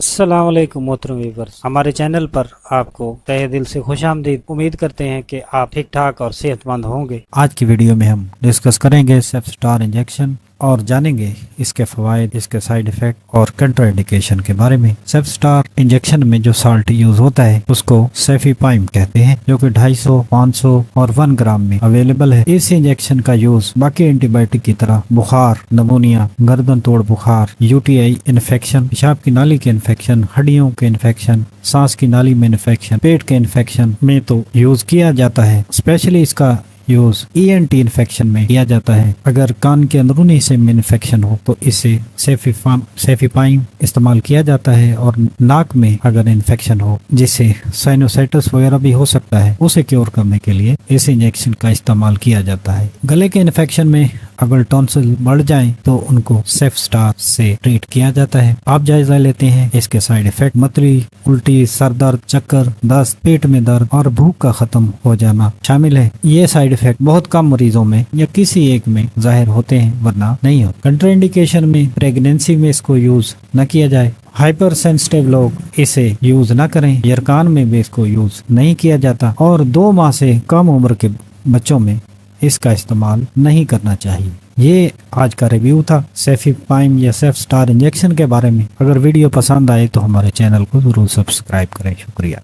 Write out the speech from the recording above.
السلام علیکم محترم ویورز، ہمارے چینل پر آپ کو تہہ دل سے خوش آمدید۔ امید کرتے ہیں کہ آپ ٹھیک ٹھاک اور صحت مند ہوں گے۔ آج کی ویڈیو میں ہم ڈسکس کریں گے سیف سٹار انجیکشن اور جانیں گے اس کے فوائد، اس کے سائیڈ ایفیکٹ اور کنٹرا انڈیکیشن کے بارے میں۔ سیف سٹار انجیکشن میں جو سالٹ یوز ہوتا ہے اس کو سیفی پائم کہتے ہیں، جو کہ 250، 500 اور 1 گرام میں اویلیبل ہے۔ اس انجیکشن کا یوز باقی اینٹی بائیوٹک کی طرح بخار، نمونیا، گردن توڑ بخار، UTI انفیکشن، پیشاب کی نالی کے انفیکشن، ہڈیوں کے انفیکشن، سانس کی نالی میں انفیکشن، پیٹ کے انفیکشن میں تو یوز کیا جاتا ہے۔ اسپیشلی اس کا یوز ENT انفیکشن میں کیا جاتا ہے۔ اگر کان کے اندرونی حصے میں انفیکشن ہو تو اسے سیفی پائم استعمال کیا جاتا ہے، اور ناک میں اگر انفیکشن ہو جس سے سائنوسائٹس وغیرہ بھی ہو سکتا ہے، اسے کیور کرنے کے لیے اس انجیکشن کا استعمال کیا جاتا ہے۔ گلے کے انفیکشن میں اگر ٹونسل بڑھ جائیں تو ان کو سیف سٹار سے ٹریٹ کیا جاتا ہے۔ آپ جائزہ لیتے ہیں اس کے سائیڈ ایفیکٹ۔ متلی، الٹی، سر درد، چکر، دست، پیٹ میں درد اور بھوک کا ختم ہو جانا شامل ہے۔ یہ سائیڈ ایفیکٹ بہت کم مریضوں میں یا کسی ایک میں ظاہر ہوتے ہیں، ورنہ نہیں ہوتے۔ کنٹرا انڈیکیشن میں پریگنینسی میں اس کو یوز نہ کیا جائے۔ ہائپر سینسٹیو لوگ اسے یوز نہ کریں۔ یرکان میں بھی اس کو یوز نہیں کیا جاتا، اور 2 ماہ سے کم عمر کے بچوں میں اس کا استعمال نہیں کرنا چاہیے۔ یہ آج کا ریویو تھا سیفی پائم یا سیف سٹار انجیکشن کے بارے میں۔ اگر ویڈیو پسند آئے تو ہمارے چینل کو ضرور سبسکرائب کریں۔ شکریہ۔